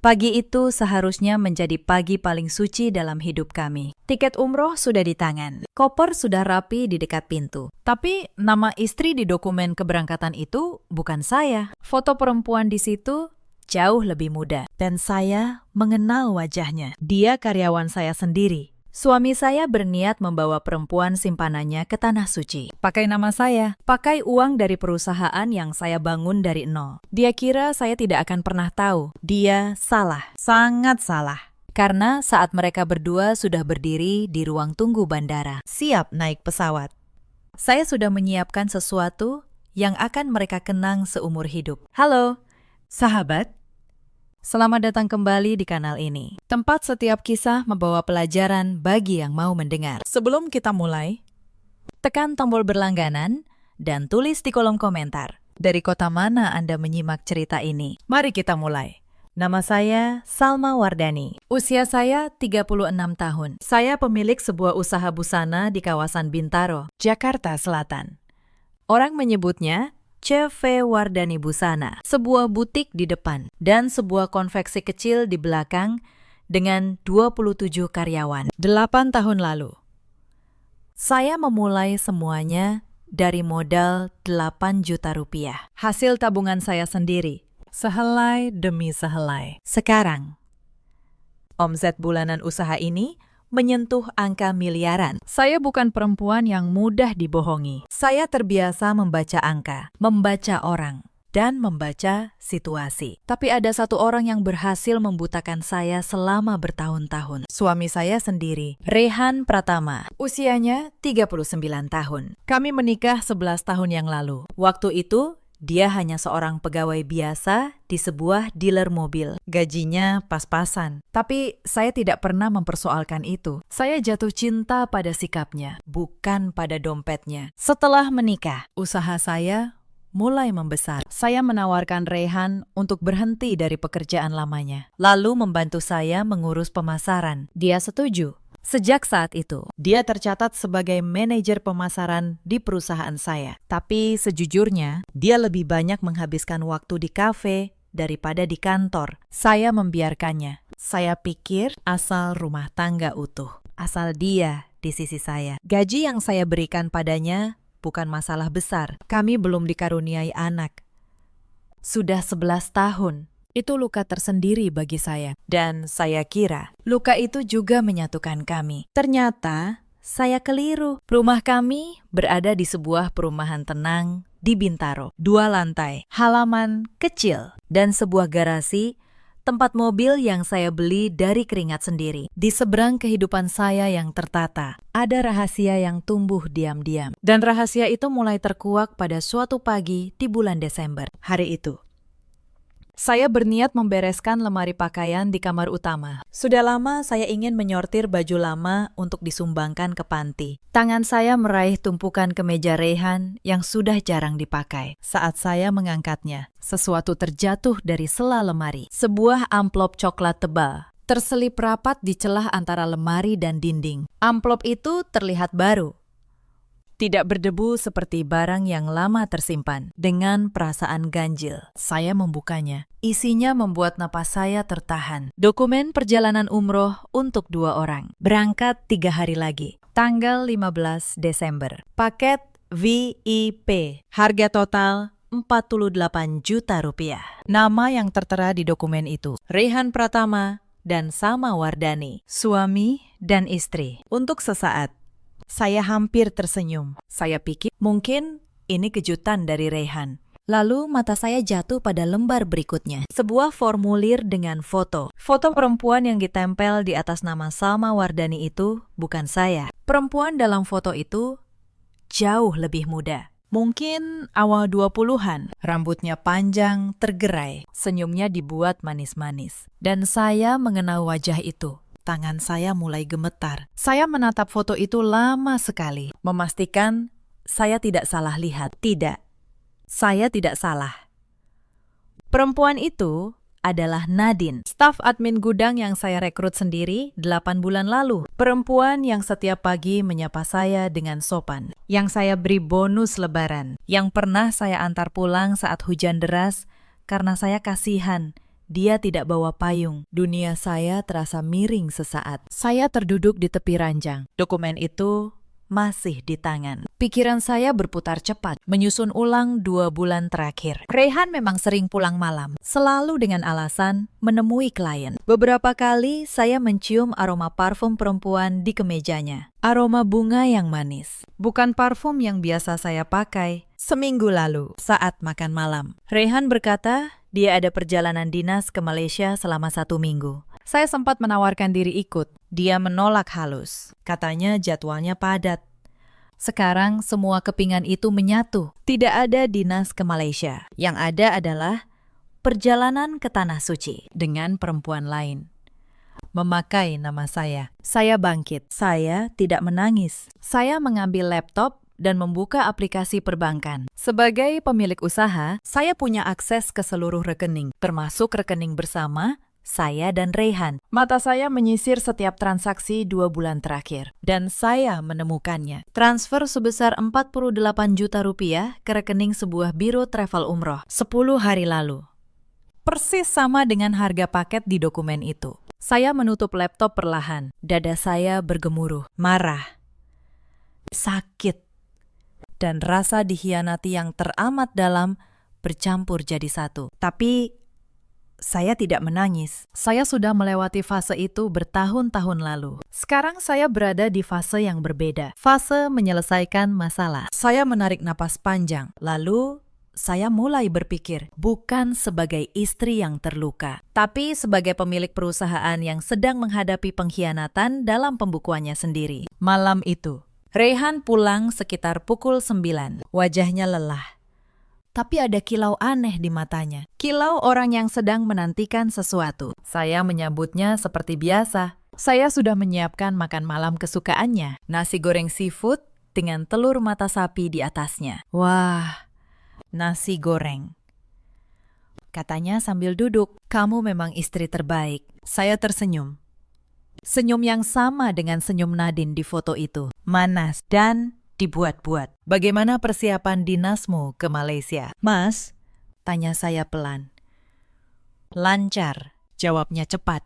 Pagi itu seharusnya menjadi pagi paling suci dalam hidup kami. Tiket umroh sudah di tangan. Koper sudah rapi di dekat pintu. Tapi nama istri di dokumen keberangkatan itu bukan saya. Foto perempuan di situ jauh lebih muda. Dan saya mengenal wajahnya. Dia karyawan saya sendiri. Suami saya berniat membawa perempuan simpanannya ke Tanah Suci. Pakai nama saya, pakai uang dari perusahaan yang saya bangun dari nol. Dia kira saya tidak akan pernah tahu. Dia salah, sangat salah. Karena saat mereka berdua sudah berdiri di ruang tunggu bandara, siap naik pesawat. Saya sudah menyiapkan sesuatu yang akan mereka kenang seumur hidup. Halo, sahabat. Selamat datang kembali di kanal ini. Tempat setiap kisah membawa pelajaran bagi yang mau mendengar. Sebelum kita mulai, tekan tombol berlangganan dan tulis di kolom komentar. Dari kota mana Anda menyimak cerita ini? Mari kita mulai. Nama saya Salma Wardani. Usia saya 36 tahun. Saya pemilik sebuah usaha busana di kawasan Bintaro, Jakarta Selatan. Orang menyebutnya CV Wardani Busana, sebuah butik di depan dan sebuah konveksi kecil di belakang dengan 27 karyawan. 8 tahun lalu, saya memulai semuanya dari modal 8 juta rupiah. Hasil tabungan saya sendiri, sehelai demi sehelai. Sekarang, omset bulanan usaha ini menyentuh angka miliaran. Saya bukan perempuan yang mudah dibohongi. Saya terbiasa membaca angka, membaca orang, dan membaca situasi. Tapi ada satu orang yang berhasil membutakan saya selama bertahun-tahun. Suami saya sendiri, Rehan Pratama. Usianya 39 tahun. Kami menikah 11 tahun yang lalu. Waktu itu, dia hanya seorang pegawai biasa di sebuah dealer mobil. Gajinya pas-pasan. Tapi saya tidak pernah mempersoalkan itu. Saya jatuh cinta pada sikapnya, bukan pada dompetnya. Setelah menikah, usaha saya mulai membesar. Saya menawarkan Rehan untuk berhenti dari pekerjaan lamanya, lalu membantu saya mengurus pemasaran. Dia setuju. Sejak saat itu, dia tercatat sebagai manajer pemasaran di perusahaan saya. Tapi sejujurnya, dia lebih banyak menghabiskan waktu di kafe daripada di kantor. Saya membiarkannya. Saya pikir asal rumah tangga utuh, asal dia di sisi saya. Gaji yang saya berikan padanya bukan masalah besar. Kami belum dikaruniai anak. Sudah 11 tahun. Itu luka tersendiri bagi saya. Dan saya kira luka itu juga menyatukan kami. Ternyata saya keliru. Rumah kami berada di sebuah perumahan tenang di Bintaro. 2 lantai, halaman kecil, dan sebuah garasi, tempat mobil yang saya beli dari keringat sendiri. Di seberang kehidupan saya yang tertata, ada rahasia yang tumbuh diam-diam. Dan rahasia itu mulai terkuak pada suatu pagi di bulan Desember. Hari itu, saya berniat membereskan lemari pakaian di kamar utama. Sudah lama saya ingin menyortir baju lama untuk disumbangkan ke panti. Tangan saya meraih tumpukan kemeja Rehan yang sudah jarang dipakai. Saat saya mengangkatnya, sesuatu terjatuh dari sela lemari. Sebuah amplop coklat tebal terselip rapat di celah antara lemari dan dinding. Amplop itu terlihat baru. Tidak berdebu seperti barang yang lama tersimpan. Dengan perasaan ganjil, saya membukanya. Isinya membuat napas saya tertahan. Dokumen perjalanan umroh untuk 2 orang. Berangkat 3 hari lagi. Tanggal 15 Desember. Paket VIP. Harga total 48 juta rupiah. Nama yang tertera di dokumen itu, Rehan Pratama dan Salma Wardani. Suami dan istri. Untuk sesaat, saya hampir tersenyum. Saya pikir mungkin ini kejutan dari Rehan. Lalu mata saya jatuh pada lembar berikutnya. Sebuah formulir dengan foto. Foto perempuan yang ditempel di atas nama Salma Wardani itu bukan saya. Perempuan dalam foto itu jauh lebih muda. Mungkin awal 20-an. Rambutnya panjang, tergerai. Senyumnya dibuat manis-manis. Dan saya mengenal wajah itu. Tangan saya mulai gemetar. Saya menatap foto itu lama sekali, memastikan saya tidak salah lihat. Tidak, saya tidak salah. Perempuan itu adalah Nadine, staf admin gudang yang saya rekrut sendiri 8 bulan lalu. Perempuan yang setiap pagi menyapa saya dengan sopan, yang saya beri bonus lebaran, yang pernah saya antar pulang saat hujan deras karena saya kasihan Dia tidak bawa payung. Dunia saya terasa miring sesaat. Saya terduduk di tepi ranjang. Dokumen itu masih di tangan. Pikiran saya berputar cepat, menyusun ulang 2 bulan terakhir. Rehan memang sering pulang malam, selalu dengan alasan menemui klien. Beberapa kali saya mencium aroma parfum perempuan di kemejanya. Aroma bunga yang manis. Bukan parfum yang biasa saya pakai seminggu lalu saat makan malam. Rehan berkata dia ada perjalanan dinas ke Malaysia selama 1 minggu. Saya sempat menawarkan diri ikut. Dia menolak halus. Katanya jadwalnya padat. Sekarang semua kepingan itu menyatu. Tidak ada dinas ke Malaysia. Yang ada adalah perjalanan ke Tanah Suci dengan perempuan lain. Memakai nama saya. Saya bangkit. Saya tidak menangis. Saya mengambil laptop dan membuka aplikasi perbankan. Sebagai pemilik usaha, saya punya akses ke seluruh rekening, termasuk rekening bersama saya dan Rehan. Mata saya menyisir setiap transaksi 2 bulan terakhir. Dan saya menemukannya. Transfer sebesar 48 juta rupiah ke rekening sebuah biro travel umroh 10 hari lalu. Persis sama dengan harga paket di dokumen itu. Saya menutup laptop perlahan. Dada saya bergemuruh, marah, sakit, dan rasa dikhianati yang teramat dalam bercampur jadi satu. Tapi saya tidak menangis. Saya sudah melewati fase itu bertahun-tahun lalu. Sekarang saya berada di fase yang berbeda. Fase menyelesaikan masalah. Saya menarik napas panjang. Lalu saya mulai berpikir, bukan sebagai istri yang terluka, tapi sebagai pemilik perusahaan yang sedang menghadapi pengkhianatan dalam pembukuannya sendiri. Malam itu, Rehan pulang sekitar pukul 9. Wajahnya lelah. Tapi ada kilau aneh di matanya. Kilau orang yang sedang menantikan sesuatu. Saya menyambutnya seperti biasa. Saya sudah menyiapkan makan malam kesukaannya. Nasi goreng seafood dengan telur mata sapi di atasnya. Wah, nasi goreng. Katanya sambil duduk, kamu memang istri terbaik. Saya tersenyum. Senyum yang sama dengan senyum Nadine di foto itu. Manas dan dibuat-buat. Bagaimana persiapan dinasmu ke Malaysia? Mas, tanya saya pelan. Lancar, jawabnya cepat.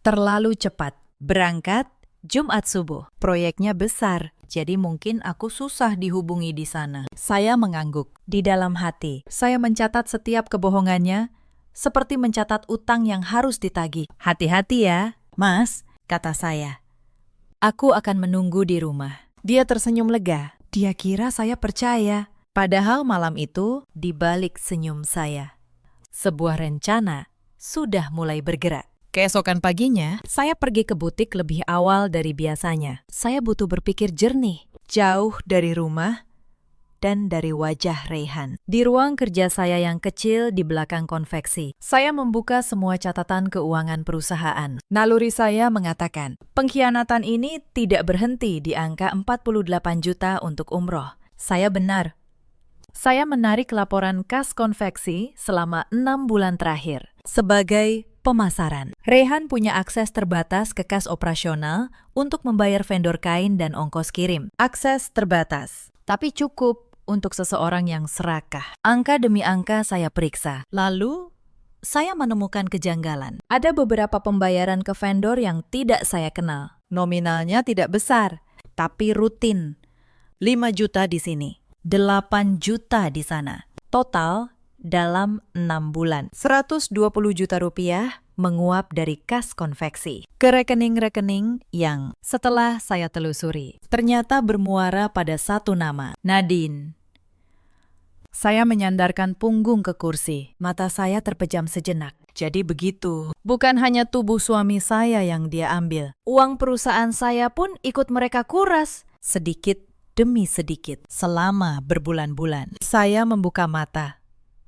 Terlalu cepat. Berangkat Jumat subuh. Proyeknya besar, jadi mungkin aku susah dihubungi di sana. Saya mengangguk. Di dalam hati, saya mencatat setiap kebohongannya, seperti mencatat utang yang harus ditagih. Hati-hati ya, Mas, kata saya. Aku akan menunggu di rumah. Dia tersenyum lega. Dia kira saya percaya. Padahal malam itu, di balik senyum saya, sebuah rencana sudah mulai bergerak. Keesokan paginya, saya pergi ke butik lebih awal dari biasanya. Saya butuh berpikir jernih, jauh dari rumah dan dari wajah Rehan. Di ruang kerja saya yang kecil di belakang konveksi, saya membuka semua catatan keuangan perusahaan. Naluri saya mengatakan, pengkhianatan ini tidak berhenti di angka 48 juta untuk umroh. Saya benar. Saya menarik laporan kas konveksi selama 6 bulan terakhir sebagai pemasaran. Rehan punya akses terbatas ke kas operasional untuk membayar vendor kain dan ongkos kirim. Akses terbatas, tapi cukup untuk seseorang yang serakah. Angka demi angka saya periksa. Lalu, saya menemukan kejanggalan. Ada beberapa pembayaran ke vendor yang tidak saya kenal. Nominalnya tidak besar, tapi rutin. 5 juta di sini, 8 juta di sana. Total dalam 6 bulan. 120 juta rupiah menguap dari kas konveksi ke rekening-rekening yang setelah saya telusuri, ternyata bermuara pada satu nama, Nadine. Saya menyandarkan punggung ke kursi. Mata saya terpejam sejenak. Jadi begitu. Bukan hanya tubuh suami saya yang dia ambil. Uang perusahaan saya pun ikut mereka kuras. Sedikit demi sedikit. Selama berbulan-bulan. Saya membuka mata.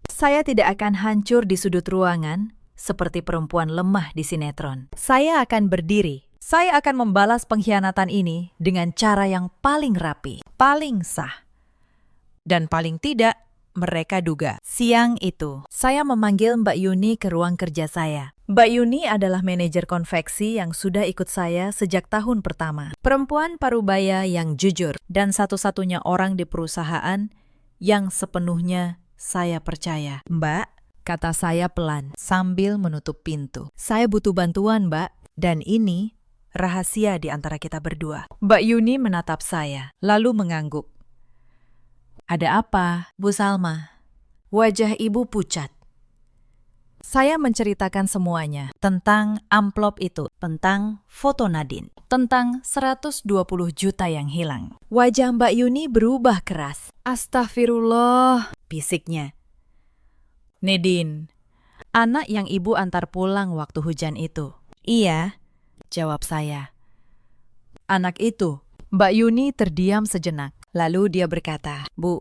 Saya tidak akan hancur di sudut ruangan seperti perempuan lemah di sinetron. Saya akan berdiri. Saya akan membalas pengkhianatan ini dengan cara yang paling rapi, paling sah. Dan paling tidak, mereka duga. Siang itu, saya memanggil Mbak Yuni ke ruang kerja saya. Mbak Yuni adalah manajer konveksi yang sudah ikut saya sejak tahun pertama. Perempuan parubaya yang jujur dan satu-satunya orang di perusahaan yang sepenuhnya saya percaya. Mbak, kata saya pelan sambil menutup pintu. Saya butuh bantuan, Mbak. Dan ini rahasia di antara kita berdua. Mbak Yuni menatap saya, lalu mengangguk. Ada apa, Bu Salma? Wajah ibu pucat. Saya menceritakan semuanya tentang amplop itu, tentang foto Nadine, tentang 120 juta yang hilang. Wajah Mbak Yuni berubah keras. Astagfirullah, bisiknya. Nadine, anak yang ibu antar pulang waktu hujan itu. Iya, jawab saya. Anak itu. Mbak Yuni terdiam sejenak. Lalu dia berkata, Bu,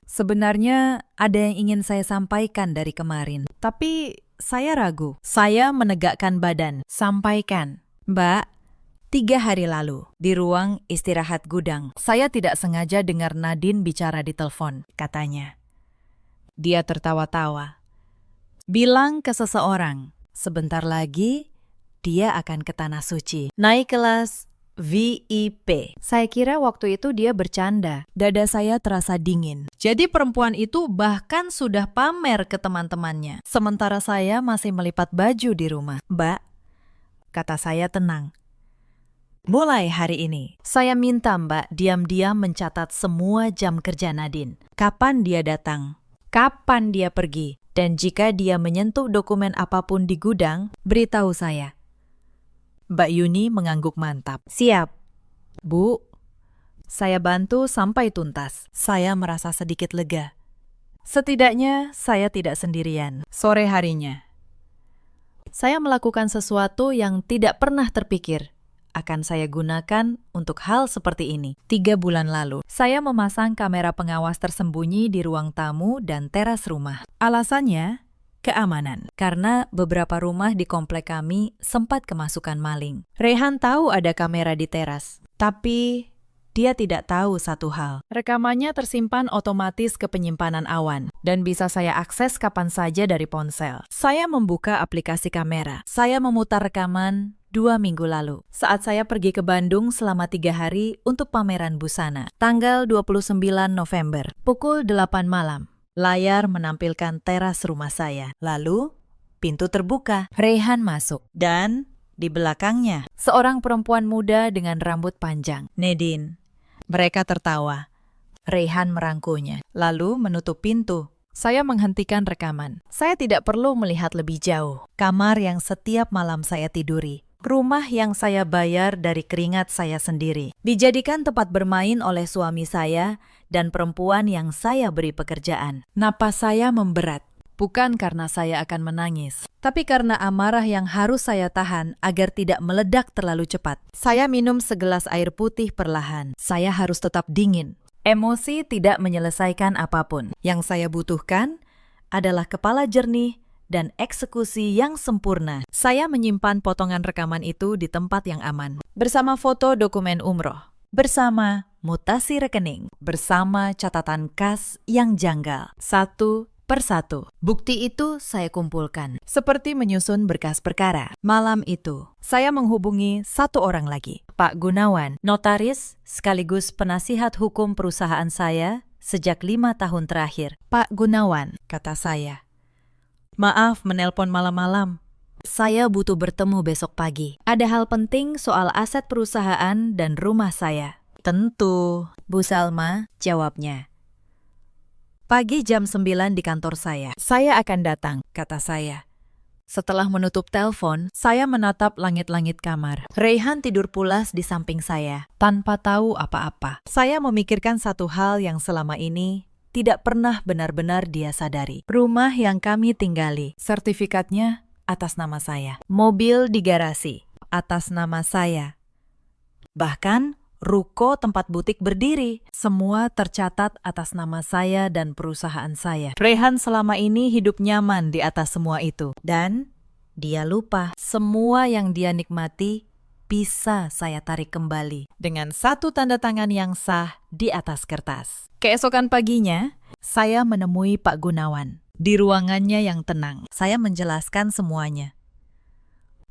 sebenarnya ada yang ingin saya sampaikan dari kemarin. Tapi saya ragu. Saya menegakkan badan. Sampaikan. Mbak, 3 hari lalu, di ruang istirahat gudang, saya tidak sengaja dengar Nadine bicara di telepon, katanya. Dia tertawa-tawa. Bilang ke seseorang, sebentar lagi dia akan ke Tanah Suci. Naik kelas VIP. Saya kira waktu itu dia bercanda. Dada saya terasa dingin. Jadi perempuan itu bahkan sudah pamer ke teman-temannya. Sementara saya masih melipat baju di rumah. Mbak, kata saya tenang. Mulai hari ini, saya minta Mbak diam-diam mencatat semua jam kerja Nadine. Kapan dia datang? Kapan dia pergi? Dan jika dia menyentuh dokumen apapun di gudang, beritahu saya. Mbak Yuni mengangguk mantap. Siap. Bu, saya bantu sampai tuntas. Saya merasa sedikit lega. Setidaknya saya tidak sendirian. Sore harinya, saya melakukan sesuatu yang tidak pernah terpikir akan saya gunakan untuk hal seperti ini. 3 bulan lalu, saya memasang kamera pengawas tersembunyi di ruang tamu dan teras rumah. Alasannya, keamanan. Karena beberapa rumah di komplek kami sempat kemasukan maling. Rehan tahu ada kamera di teras, tapi dia tidak tahu satu hal. Rekamannya tersimpan otomatis ke penyimpanan awan dan bisa saya akses kapan saja dari ponsel. Saya membuka aplikasi kamera. Saya memutar rekaman 2 minggu lalu, saat saya pergi ke Bandung selama 3 hari untuk pameran busana. Tanggal 29 November, pukul 8 malam. Layar menampilkan teras rumah saya. Lalu, pintu terbuka. Rehan masuk. Dan di belakangnya, seorang perempuan muda dengan rambut panjang. Nadine. Mereka tertawa. Rehan merangkulnya. Lalu menutup pintu. Saya menghentikan rekaman. Saya tidak perlu melihat lebih jauh. Kamar yang setiap malam saya tiduri. Rumah yang saya bayar dari keringat saya sendiri. Dijadikan tempat bermain oleh suami saya dan perempuan yang saya beri pekerjaan. Napas saya memberat. Bukan karena saya akan menangis, tapi karena amarah yang harus saya tahan agar tidak meledak terlalu cepat. Saya minum segelas air putih perlahan. Saya harus tetap dingin. Emosi tidak menyelesaikan apapun. Yang saya butuhkan adalah kepala jernih dan eksekusi yang sempurna. Saya menyimpan potongan rekaman itu di tempat yang aman. Bersama foto dokumen umroh. Bersama mutasi rekening. Bersama catatan kas yang janggal. Satu persatu. Bukti itu saya kumpulkan. Seperti menyusun berkas perkara. Malam itu, saya menghubungi satu orang lagi. Pak Gunawan, notaris sekaligus penasihat hukum perusahaan saya sejak 5 tahun terakhir. Pak Gunawan, kata saya. Maaf menelpon malam-malam. Saya butuh bertemu besok pagi. Ada hal penting soal aset perusahaan dan rumah saya. Tentu, Bu Salma, jawabnya. Pagi jam 9 di kantor saya. Saya akan datang, kata saya. Setelah menutup telepon, saya menatap langit-langit kamar. Rehan tidur pulas di samping saya, tanpa tahu apa-apa. Saya memikirkan satu hal yang selama ini tidak pernah benar-benar dia sadari. Rumah yang kami tinggali, sertifikatnya atas nama saya. Mobil di garasi, atas nama saya. Bahkan, ruko tempat butik berdiri, semua tercatat atas nama saya dan perusahaan saya. Rehan selama ini hidup nyaman di atas semua itu. Dan dia lupa semua yang dia nikmati bisa saya tarik kembali dengan satu tanda tangan yang sah di atas kertas. Keesokan paginya, saya menemui Pak Gunawan. Di ruangannya yang tenang, saya menjelaskan semuanya.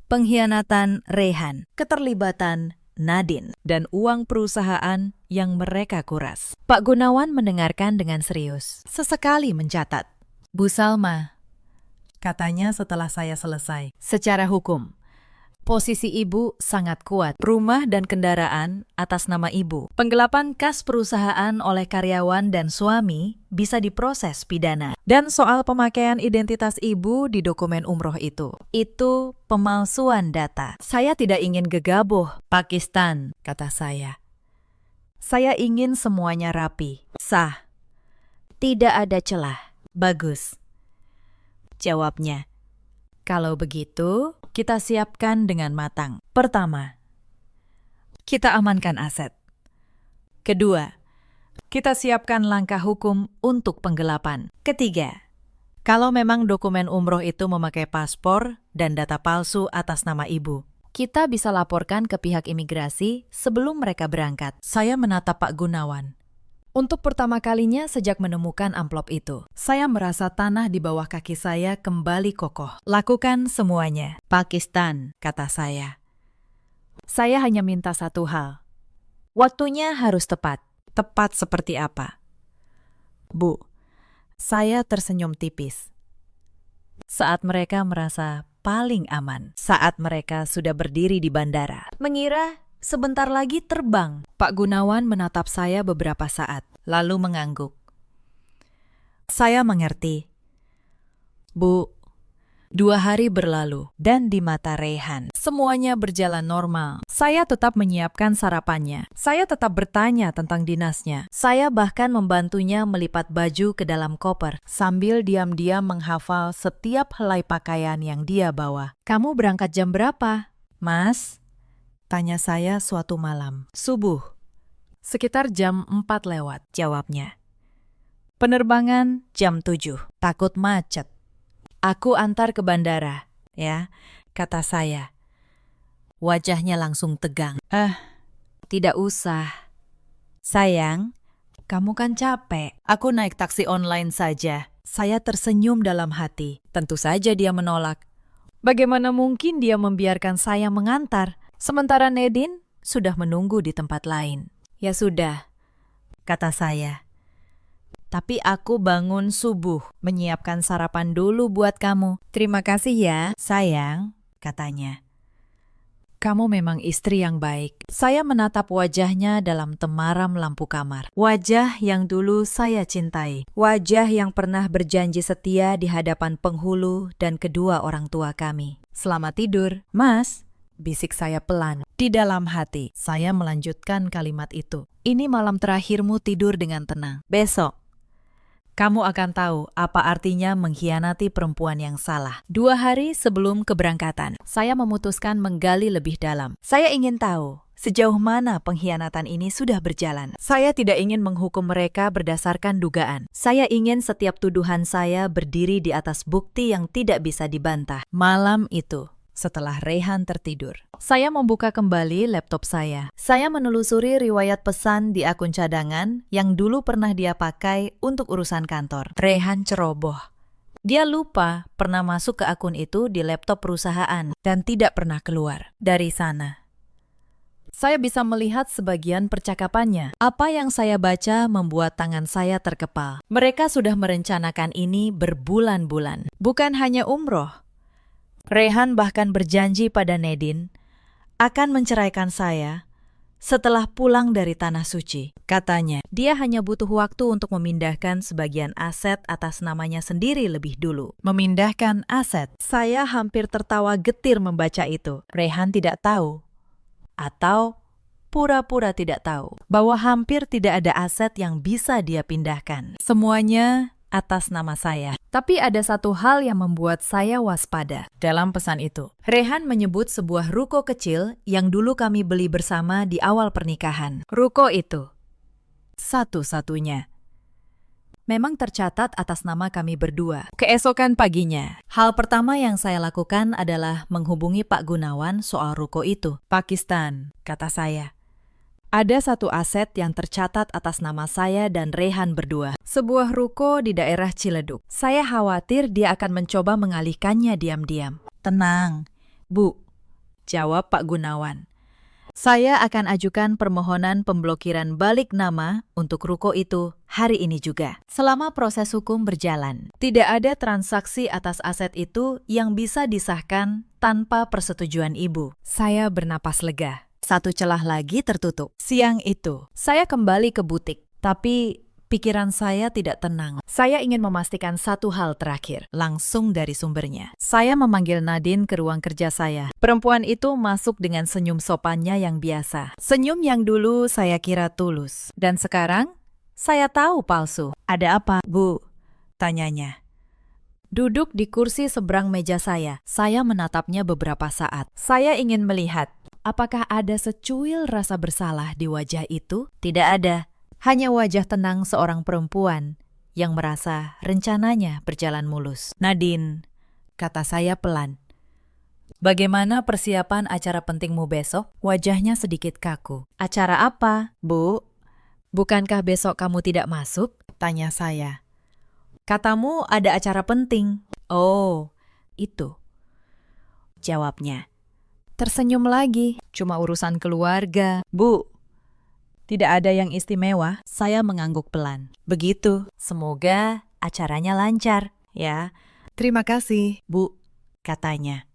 Pengkhianatan Rehan, keterlibatan Nadine, dan uang perusahaan yang mereka kuras. Pak Gunawan mendengarkan dengan serius. Sesekali mencatat. Bu Salma, katanya setelah saya selesai. Secara hukum, posisi ibu sangat kuat. Rumah dan kendaraan atas nama ibu. Penggelapan kas perusahaan oleh karyawan dan suami bisa diproses pidana. Dan soal pemakaian identitas ibu di dokumen umroh itu pemalsuan data. Saya tidak ingin gegabah, Pakistan, kata saya. Saya ingin semuanya rapi, sah. Tidak ada celah. Bagus, jawabnya. Kalau begitu, kita siapkan dengan matang. Pertama, kita amankan aset. Kedua, kita siapkan langkah hukum untuk penggelapan. Ketiga, kalau memang dokumen umroh itu memakai paspor dan data palsu atas nama ibu, kita bisa laporkan ke pihak imigrasi sebelum mereka berangkat. Saya menatap Pak Gunawan. Untuk pertama kalinya sejak menemukan amplop itu, saya merasa tanah di bawah kaki saya kembali kokoh. Lakukan semuanya, Pakistan, kata saya. Saya hanya minta satu hal. Waktunya harus tepat. Tepat seperti apa? Bu, saya tersenyum tipis. Saat mereka merasa paling aman, saat mereka sudah berdiri di bandara, mengira sebentar lagi terbang. Pak Gunawan menatap saya beberapa saat, lalu mengangguk. Saya mengerti. Bu, 2 hari berlalu, dan di mata Rehan, semuanya berjalan normal. Saya tetap menyiapkan sarapannya. Saya tetap bertanya tentang dinasnya. Saya bahkan membantunya melipat baju ke dalam koper, sambil diam-diam menghafal setiap helai pakaian yang dia bawa. Kamu berangkat jam berapa, Mas? Tanya saya suatu malam. Subuh. Sekitar jam 4 lewat, jawabnya. Penerbangan jam 7. Takut macet. Aku antar ke bandara, ya, kata saya. Wajahnya langsung tegang. Tidak usah. Sayang, kamu kan capek. Aku naik taksi online saja. Saya tersenyum dalam hati. Tentu saja dia menolak. Bagaimana mungkin dia membiarkan saya mengantar? Sementara Nedin sudah menunggu di tempat lain. Ya sudah, kata saya. Tapi aku bangun subuh, menyiapkan sarapan dulu buat kamu. Terima kasih ya, sayang, katanya. Kamu memang istri yang baik. Saya menatap wajahnya dalam temaram lampu kamar. Wajah yang dulu saya cintai. Wajah yang pernah berjanji setia di hadapan penghulu dan kedua orang tua kami. Selamat tidur, Mas. Bisik saya pelan. Di dalam hati, saya melanjutkan kalimat itu. Ini malam terakhirmu tidur dengan tenang. Besok, kamu akan tahu apa artinya mengkhianati perempuan yang salah. 2 hari sebelum keberangkatan, saya memutuskan menggali lebih dalam. Saya ingin tahu sejauh mana pengkhianatan ini sudah berjalan. Saya tidak ingin menghukum mereka berdasarkan dugaan. Saya ingin setiap tuduhan saya berdiri di atas bukti yang tidak bisa dibantah. Malam itu, setelah Rehan tertidur, saya membuka kembali laptop saya. Saya menelusuri riwayat pesan di akun cadangan yang dulu pernah dia pakai untuk urusan kantor. Rehan ceroboh. Dia lupa pernah masuk ke akun itu di laptop perusahaan dan tidak pernah keluar dari sana. Saya bisa melihat sebagian percakapannya. Apa yang saya baca membuat tangan saya terkepal. Mereka sudah merencanakan ini berbulan-bulan. Bukan hanya umroh. Rehan bahkan berjanji pada Nedin akan menceraikan saya setelah pulang dari Tanah Suci. Katanya, dia hanya butuh waktu untuk memindahkan sebagian aset atas namanya sendiri lebih dulu. Memindahkan aset. Saya hampir tertawa getir membaca itu. Rehan tidak tahu, atau pura-pura tidak tahu, bahwa hampir tidak ada aset yang bisa dia pindahkan. Semuanya atas nama saya. Tapi ada satu hal yang membuat saya waspada dalam pesan itu. Rehan menyebut sebuah ruko kecil yang dulu kami beli bersama di awal pernikahan. Ruko itu satu-satunya memang tercatat atas nama kami berdua. Keesokan paginya, hal pertama yang saya lakukan adalah menghubungi Pak Gunawan soal ruko itu. Pakistan, kata saya. Ada satu aset yang tercatat atas nama saya dan Rehan berdua. Sebuah ruko di daerah Ciledug. Saya khawatir dia akan mencoba mengalihkannya diam-diam. Tenang, Bu, jawab Pak Gunawan. Saya akan ajukan permohonan pemblokiran balik nama untuk ruko itu hari ini juga. Selama proses hukum berjalan, tidak ada transaksi atas aset itu yang bisa disahkan tanpa persetujuan ibu. Saya bernapas lega. Satu celah lagi tertutup. Siang itu, saya kembali ke butik, tapi pikiran saya tidak tenang. Saya ingin memastikan satu hal terakhir, langsung dari sumbernya. Saya memanggil Nadine ke ruang kerja saya. Perempuan itu masuk dengan senyum sopannya yang biasa. Senyum yang dulu saya kira tulus. Dan sekarang, saya tahu palsu. Ada apa, Bu? Tanyanya. Duduk di kursi seberang meja saya menatapnya beberapa saat. Saya ingin melihat, apakah ada secuil rasa bersalah di wajah itu? Tidak ada. Hanya wajah tenang seorang perempuan yang merasa rencananya berjalan mulus. Nadine, kata saya pelan. Bagaimana persiapan acara pentingmu besok? Wajahnya sedikit kaku. Acara apa, Bu? Bukankah besok kamu tidak masuk? Tanya saya. Katamu ada acara penting. Oh, itu. Jawabnya. Tersenyum lagi. Cuma urusan keluarga. Bu, tidak ada yang istimewa. Saya mengangguk pelan. Begitu. Semoga acaranya lancar, ya. Terima kasih, Bu, katanya.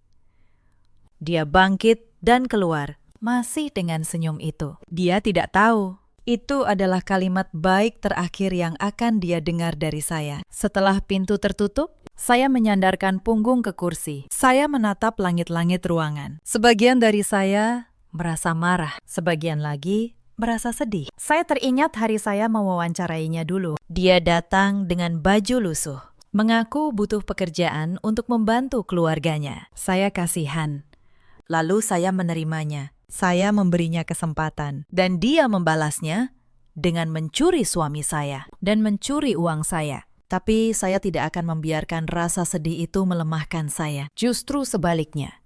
Dia bangkit dan keluar, masih dengan senyum itu. Dia tidak tahu. Itu adalah kalimat baik terakhir yang akan dia dengar dari saya. Setelah pintu tertutup, saya menyandarkan punggung ke kursi. Saya menatap langit-langit ruangan. Sebagian dari saya merasa marah, sebagian lagi merasa sedih. Saya teringat hari saya mewawancarainya dulu. Dia datang dengan baju lusuh, mengaku butuh pekerjaan untuk membantu keluarganya. Saya kasihan. Lalu saya menerimanya. Saya memberinya kesempatan. Dan dia membalasnya dengan mencuri suami saya dan mencuri uang saya. Tapi saya tidak akan membiarkan rasa sedih itu melemahkan saya. Justru sebaliknya.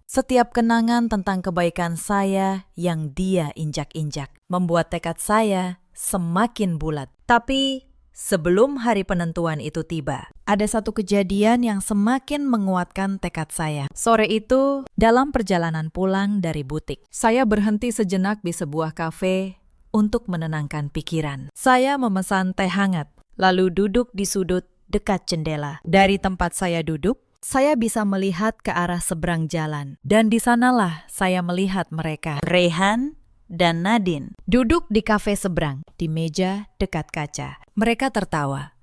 Setiap kenangan tentang kebaikan saya yang dia injak-injak membuat tekad saya semakin bulat. Tapi sebelum hari penentuan itu tiba, ada satu kejadian yang semakin menguatkan tekad saya. Sore itu, dalam perjalanan pulang dari butik, saya berhenti sejenak di sebuah kafe untuk menenangkan pikiran. Saya memesan teh hangat, lalu duduk di sudut dekat jendela. Dari tempat saya duduk, saya bisa melihat ke arah seberang jalan. Dan di sanalah saya melihat mereka, Rehan dan Nadine, duduk di kafe seberang, di meja dekat kaca. Mereka tertawa,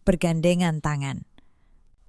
bergandengan tangan,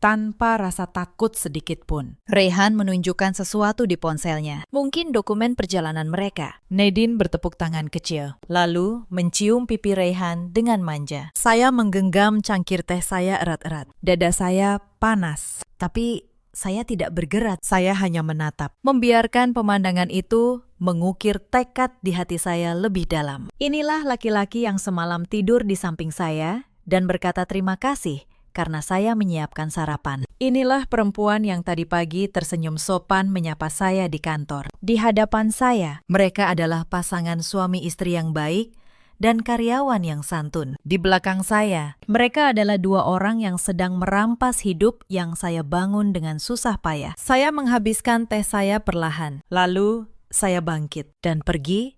tanpa rasa takut sedikit pun. Rehan menunjukkan sesuatu di ponselnya, mungkin dokumen perjalanan mereka. Nadine bertepuk tangan kecil, lalu mencium pipi Rehan dengan manja. Saya menggenggam cangkir teh saya erat-erat. Dada saya panas. Tapi saya tidak bergerak, saya hanya menatap. Membiarkan pemandangan itu mengukir tekad di hati saya lebih dalam. Inilah laki-laki yang semalam tidur di samping saya dan berkata terima kasih karena saya menyiapkan sarapan. Inilah perempuan yang tadi pagi tersenyum sopan menyapa saya di kantor. Di hadapan saya, mereka adalah pasangan suami istri yang baik dan karyawan yang santun. Di belakang saya, mereka adalah dua orang yang sedang merampas hidup yang saya bangun dengan susah payah. Saya menghabiskan teh saya perlahan, lalu saya bangkit dan pergi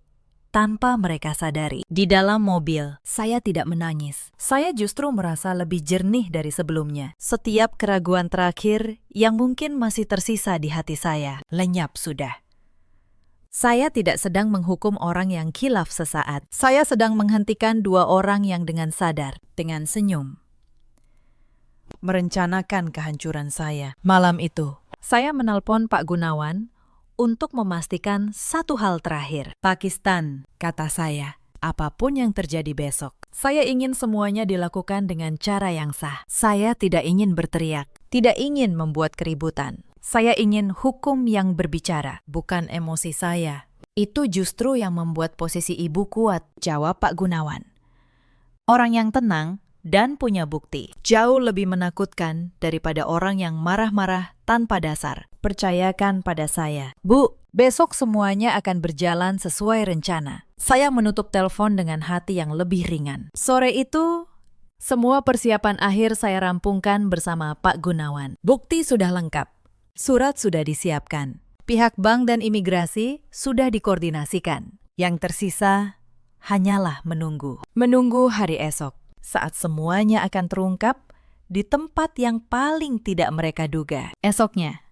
tanpa mereka sadari. Di dalam mobil, saya tidak menangis. Saya justru merasa lebih jernih dari sebelumnya. Setiap keraguan terakhir yang mungkin masih tersisa di hati saya, lenyap sudah. Saya tidak sedang menghukum orang yang khilaf sesaat. Saya sedang menghentikan dua orang yang dengan sadar, dengan senyum, merencanakan kehancuran saya. Malam itu, saya menelpon Pak Gunawan untuk memastikan satu hal terakhir. Pakistan, kata saya, apapun yang terjadi besok, saya ingin semuanya dilakukan dengan cara yang sah. Saya tidak ingin berteriak, tidak ingin membuat keributan. Saya ingin hukum yang berbicara, bukan emosi saya. Itu justru yang membuat posisi ibu kuat, jawab Pak Gunawan. Orang yang tenang dan punya bukti jauh lebih menakutkan daripada orang yang marah-marah tanpa dasar. Percayakan pada saya. Bu, besok semuanya akan berjalan sesuai rencana. Saya menutup telepon dengan hati yang lebih ringan. Sore itu, semua persiapan akhir saya rampungkan bersama Pak Gunawan. Bukti sudah lengkap. Surat sudah disiapkan. Pihak bank dan imigrasi sudah dikoordinasikan. Yang tersisa hanyalah menunggu. Menunggu hari esok, saat semuanya akan terungkap di tempat yang paling tidak mereka duga. Esoknya,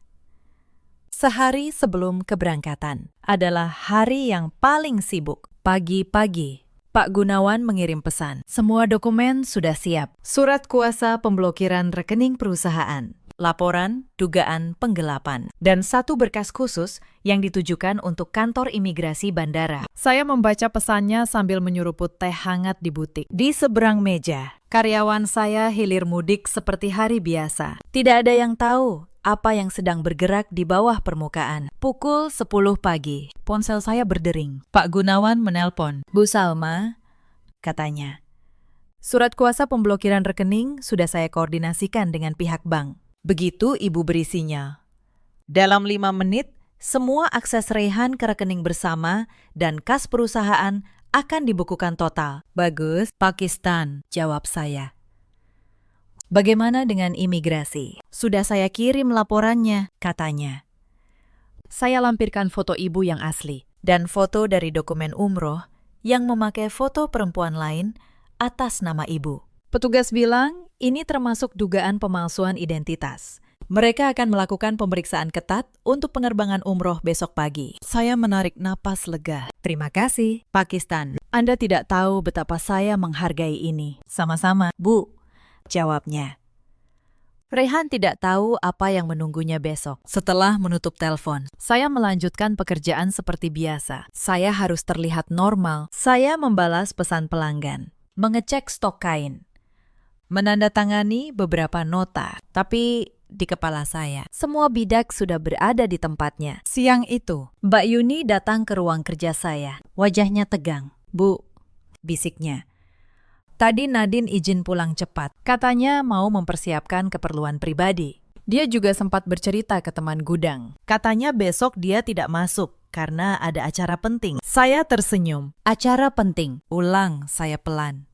sehari sebelum keberangkatan, adalah hari yang paling sibuk. Pagi-pagi, Pak Gunawan mengirim pesan. Semua dokumen sudah siap. Surat kuasa pemblokiran rekening perusahaan, laporan dugaan penggelapan, dan satu berkas khusus yang ditujukan untuk kantor imigrasi bandara. Saya membaca pesannya sambil menyuruput teh hangat di butik. Di seberang meja, karyawan saya hilir mudik seperti hari biasa. Tidak ada yang tahu apa yang sedang bergerak di bawah permukaan. Pukul 10 pagi, ponsel saya berdering. Pak Gunawan menelpon. Bu Salma, katanya. Surat kuasa pemblokiran rekening sudah saya koordinasikan dengan pihak bank. Begitu ibu berisinya. Dalam 5 menit, semua akses Rehan ke rekening bersama dan kas perusahaan akan dibukukan total. Bagus, Pakistan, jawab saya. Bagaimana dengan imigrasi? Sudah saya kirim laporannya, katanya. Saya lampirkan foto ibu yang asli dan foto dari dokumen umroh yang memakai foto perempuan lain atas nama ibu. Petugas bilang ini termasuk dugaan pemalsuan identitas. Mereka akan melakukan pemeriksaan ketat untuk penerbangan umroh besok pagi. Saya menarik napas lega. Terima kasih, Pakistan. Anda tidak tahu betapa saya menghargai ini. Sama-sama, Bu, jawabnya. Rehan tidak tahu apa yang menunggunya besok. Setelah menutup telepon, saya melanjutkan pekerjaan seperti biasa. Saya harus terlihat normal. Saya membalas pesan pelanggan, mengecek stok kain, menandatangani beberapa nota, tapi di kepala saya, semua bidak sudah berada di tempatnya. Siang itu, Mbak Yuni datang ke ruang kerja saya. Wajahnya tegang. Bu, bisiknya. Tadi Nadine izin pulang cepat. Katanya mau mempersiapkan keperluan pribadi. Dia juga sempat bercerita ke teman gudang. Katanya besok dia tidak masuk karena ada acara penting. Saya tersenyum. Acara penting. Ulang saya pelan.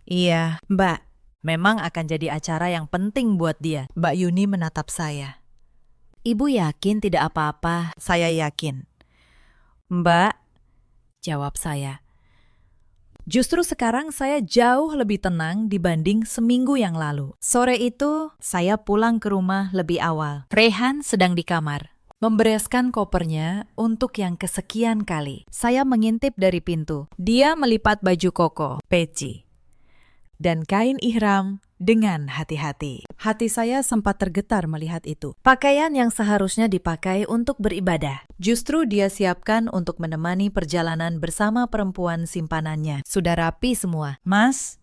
Iya, Mbak. Memang akan jadi acara yang penting buat dia. Mbak Yuni menatap saya. Ibu yakin tidak apa-apa? Saya yakin. Mbak, jawab saya. Justru sekarang saya jauh lebih tenang dibanding seminggu yang lalu. Sore itu, saya pulang ke rumah lebih awal. Rehan sedang di kamar, membereskan kopernya untuk yang kesekian kali. Saya mengintip dari pintu. Dia melipat baju koko, peci, dan kain ihram dengan hati-hati. Hati saya sempat tergetar melihat itu. Pakaian yang seharusnya dipakai untuk beribadah, justru dia siapkan untuk menemani perjalanan bersama perempuan simpanannya. Sudah rapi semua. Mas?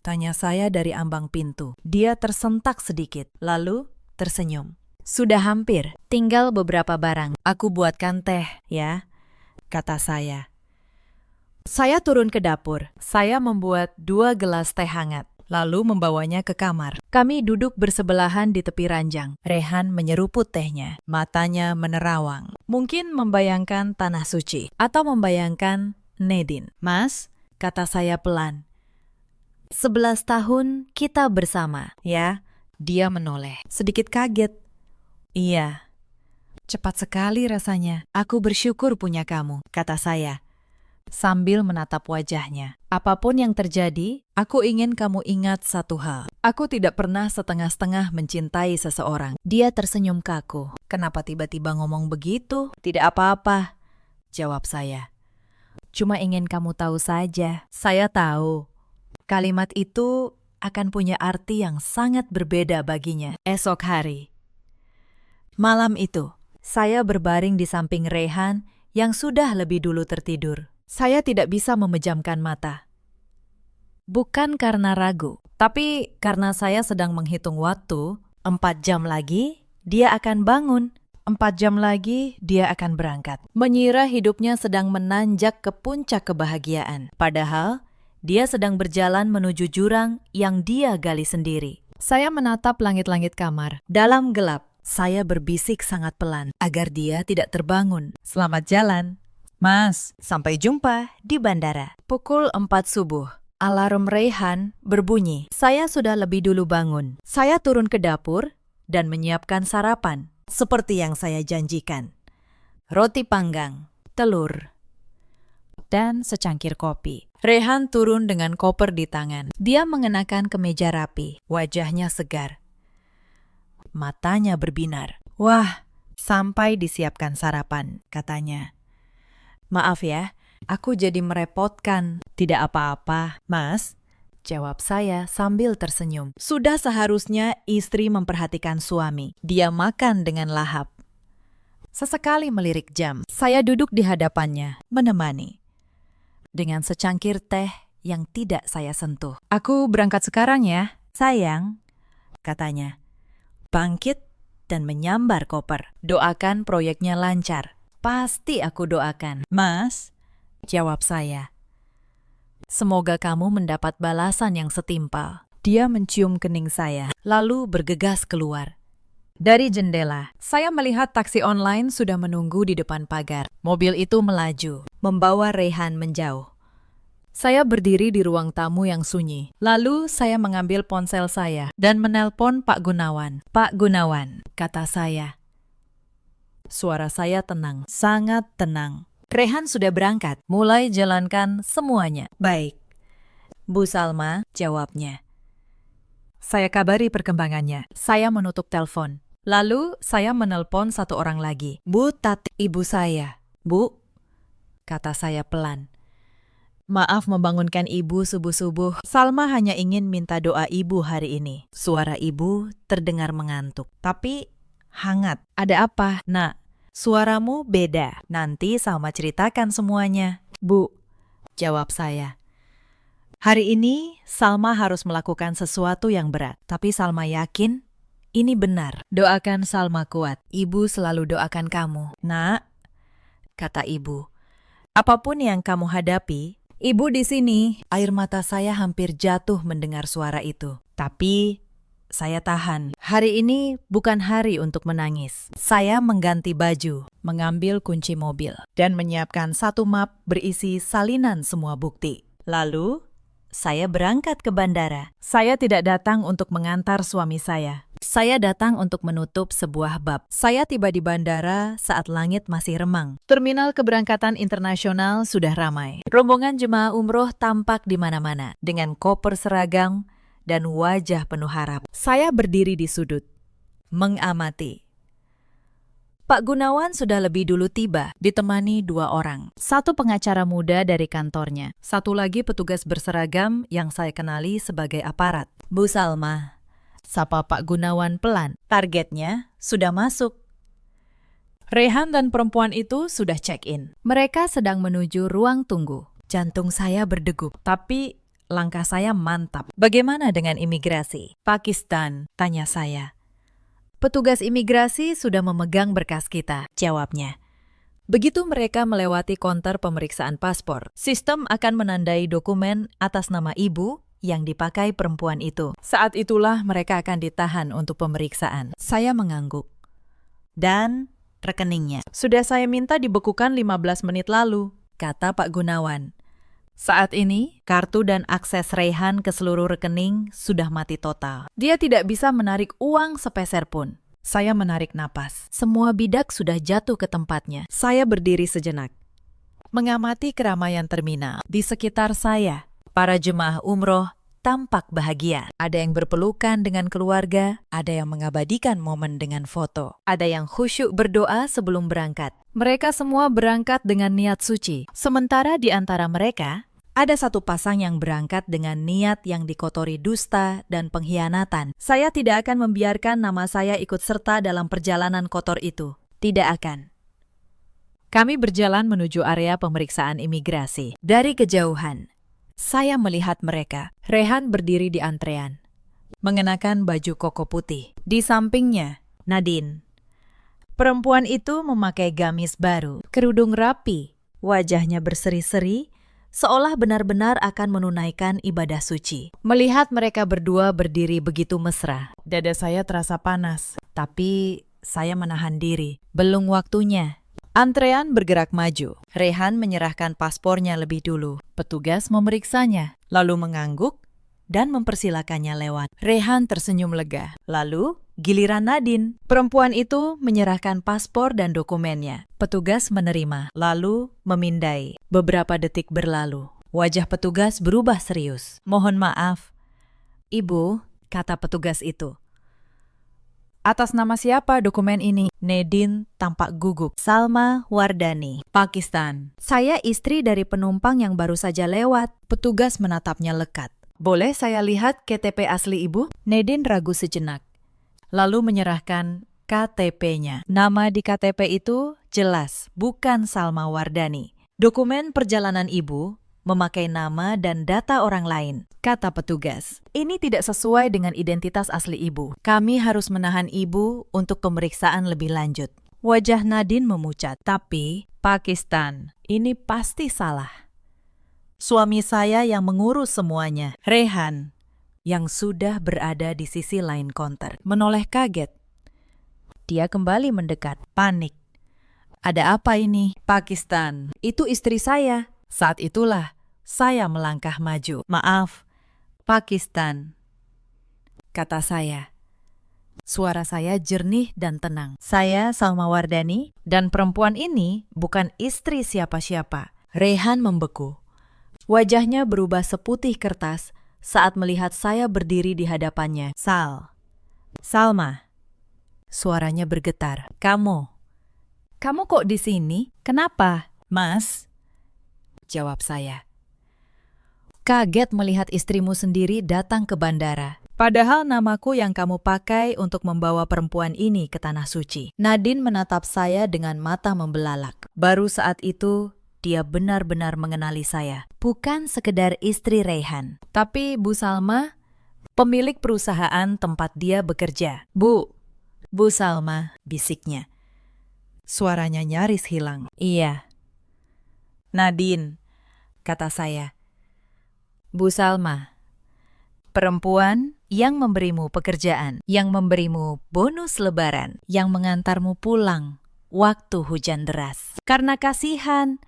Tanya saya dari ambang pintu. Dia tersentak sedikit, lalu tersenyum. Sudah hampir, tinggal beberapa barang. Aku buatkan teh, ya, kata saya. Saya turun ke dapur. Saya membuat 2 gelas teh hangat, lalu membawanya ke kamar. Kami duduk bersebelahan di tepi ranjang. Rehan menyeruput tehnya. Matanya menerawang. Mungkin membayangkan tanah suci. Atau membayangkan Nadine. Mas, kata saya pelan. 11 tahun kita bersama, ya? Dia menoleh. Sedikit kaget. Iya. Cepat sekali rasanya. Aku bersyukur punya kamu, kata saya, sambil menatap wajahnya. Apapun yang terjadi, aku ingin kamu ingat satu hal. Aku tidak pernah setengah-setengah mencintai seseorang. Dia tersenyum kaku. Kenapa tiba-tiba ngomong begitu? Tidak apa-apa, jawab saya. Cuma ingin kamu tahu saja. Saya tahu. Kalimat itu akan punya arti yang sangat berbeda baginya. Esok hari. Malam itu, saya berbaring di samping Rehan yang sudah lebih dulu tertidur. Saya tidak bisa memejamkan mata. Bukan karena ragu, tapi karena saya sedang menghitung waktu. 4 jam lagi, dia akan bangun. 4 jam lagi, dia akan berangkat. Mengira hidupnya sedang menanjak ke puncak kebahagiaan. Padahal, dia sedang berjalan menuju jurang yang dia gali sendiri. Saya menatap langit-langit kamar. Dalam gelap, saya berbisik sangat pelan agar dia tidak terbangun. Selamat jalan, Mas. Sampai jumpa di bandara. Pukul 4 subuh. Alarm Rehan berbunyi. Saya sudah lebih dulu bangun. Saya turun ke dapur dan menyiapkan sarapan. seperti yang saya janjikan. Roti panggang, telur, dan secangkir kopi. Rehan turun dengan koper di tangan. Dia mengenakan kemeja rapi, wajahnya segar. Matanya berbinar. Wah, sampai disiapkan sarapan, katanya. Maaf ya, aku jadi merepotkan. Tidak apa-apa, Mas, jawab saya sambil tersenyum. Sudah seharusnya istri memperhatikan suami. Dia makan dengan lahap. Sesekali melirik jam. Saya duduk di hadapannya, menemani. Dengan secangkir teh yang tidak saya sentuh. Aku berangkat sekarang ya, sayang, katanya. Bangkit dan menyambar koper. Doakan proyeknya lancar. Pasti aku doakan. Mas, jawab saya. Semoga kamu mendapat balasan yang setimpal. Dia mencium kening saya, lalu bergegas keluar. Dari jendela, saya melihat taksi online sudah menunggu di depan pagar. Mobil itu melaju, membawa Rehan menjauh. Saya berdiri di ruang tamu yang sunyi. Lalu saya mengambil ponsel saya dan menelpon Pak Gunawan. Pak Gunawan, kata saya. Suara saya tenang, sangat tenang. Rehan sudah berangkat, mulai jalankan semuanya. Baik. Bu Salma, jawabnya. Saya kabari perkembangannya. Saya menutup telepon. Lalu saya menelpon satu orang lagi. Bu Tati, ibu saya. Bu, kata saya pelan. Maaf membangunkan ibu subuh-subuh. Salma hanya ingin minta doa ibu hari ini. Suara ibu terdengar mengantuk, tapi hangat. Ada apa, Nak? Suaramu beda. Nanti Salma ceritakan semuanya. Bu, jawab saya. Hari ini Salma harus melakukan sesuatu yang berat. Tapi Salma yakin ini benar. Doakan Salma kuat. Ibu selalu doakan kamu. Nak, kata ibu. Apapun yang kamu hadapi, ibu di sini. Air mata saya hampir jatuh mendengar suara itu. Tapi saya tahan. Hari ini bukan hari untuk menangis. Saya mengganti baju, mengambil kunci mobil, dan menyiapkan satu map berisi salinan semua bukti. Lalu, saya berangkat ke bandara. Saya tidak datang untuk mengantar suami saya. Saya datang untuk menutup sebuah bab. Saya tiba di bandara saat langit masih remang. Terminal keberangkatan internasional sudah ramai. Rombongan jemaah umroh tampak di mana-mana, dengan koper seragam dan wajah penuh harap. Saya berdiri di sudut, mengamati. Pak Gunawan sudah lebih dulu tiba, ditemani dua orang. Satu pengacara muda dari kantornya, satu lagi petugas berseragam yang saya kenali sebagai aparat. Bu Salma, sapa Pak Gunawan pelan. Targetnya sudah masuk. Rehan dan perempuan itu sudah check-in. Mereka sedang menuju ruang tunggu. Jantung saya berdegup, tapi langkah saya mantap. Bagaimana dengan imigrasi? Pakistan, tanya saya. Petugas imigrasi sudah memegang berkas kita, jawabnya. Begitu mereka melewati konter pemeriksaan paspor, sistem akan menandai dokumen atas nama ibu yang dipakai perempuan itu. Saat itulah mereka akan ditahan untuk pemeriksaan. Saya mengangguk. Dan rekeningnya. Sudah saya minta dibekukan 15 menit lalu, kata Pak Gunawan. Saat ini, kartu dan akses Rehan ke seluruh rekening sudah mati total. Dia tidak bisa menarik uang sepeser pun. Saya menarik napas. Semua bidak sudah jatuh ke tempatnya. Saya berdiri sejenak, mengamati keramaian terminal. Di sekitar saya, para jemaah umroh tampak bahagia. Ada yang berpelukan dengan keluarga, ada yang mengabadikan momen dengan foto, ada yang khusyuk berdoa sebelum berangkat. Mereka semua berangkat dengan niat suci. Sementara di antara mereka, ada satu pasang yang berangkat dengan niat yang dikotori dusta dan pengkhianatan. Saya tidak akan membiarkan nama saya ikut serta dalam perjalanan kotor itu. Tidak akan. Kami berjalan menuju area pemeriksaan imigrasi. Dari kejauhan, saya melihat mereka. Rehan berdiri di antrean, mengenakan baju koko putih. Di sampingnya, Nadine. Perempuan itu memakai gamis baru, kerudung rapi, wajahnya berseri-seri, seolah benar-benar akan menunaikan ibadah suci. Melihat mereka berdua berdiri begitu mesra, dada saya terasa panas, tapi saya menahan diri. Belum waktunya. Antrean bergerak maju. Rehan menyerahkan paspornya lebih dulu. Petugas memeriksanya, lalu mengangguk dan mempersilakannya lewat. Rehan tersenyum lega. Lalu, giliran Nadine. Perempuan itu menyerahkan paspor dan dokumennya. Petugas menerima, lalu memindai. Beberapa detik berlalu. Wajah petugas berubah serius. "Mohon maaf, Ibu," kata petugas itu. "Atas nama siapa dokumen ini?" Nadine tampak gugup. "Salma Wardani, Pakistan. Saya istri dari penumpang yang baru saja lewat." Petugas menatapnya lekat. "Boleh saya lihat KTP asli Ibu?" Nadine ragu sejenak, lalu menyerahkan KTP-nya. Nama di KTP itu jelas, bukan Salma Wardani. "Dokumen perjalanan Ibu memakai nama dan data orang lain," kata petugas. "Ini tidak sesuai dengan identitas asli Ibu. Kami harus menahan Ibu untuk pemeriksaan lebih lanjut." Wajah Nadine memucat. "Tapi, Pakistan, ini pasti salah. Suami saya yang mengurus semuanya." Rehan, yang sudah berada di sisi lain konter, menoleh kaget. Dia kembali mendekat, panik. "Ada apa ini?" "Pakistan, itu istri saya." Saat itulah saya melangkah maju. "Maaf, Pakistan," kata saya. Suara saya jernih dan tenang. "Saya Salma Wardani, dan perempuan ini bukan istri siapa-siapa." Rehan membeku. Wajahnya berubah seputih kertas saat melihat saya berdiri di hadapannya. Salma." Suaranya bergetar. Kamu kok di sini? Kenapa?" "Mas," jawab saya. "Kaget melihat istrimu sendiri datang ke bandara. Padahal namaku yang kamu pakai untuk membawa perempuan ini ke Tanah Suci." Nadine menatap saya dengan mata membelalak. Baru saat itu, dia benar-benar mengenali saya. Bukan sekedar istri Rehan, tapi Bu Salma, pemilik perusahaan tempat dia bekerja. Bu Salma," bisiknya. Suaranya nyaris hilang. "Iya." "Nadine," kata saya. "Bu Salma, perempuan yang memberimu pekerjaan, yang memberimu bonus lebaran, yang mengantarmu pulang waktu hujan deras. Karena kasihan,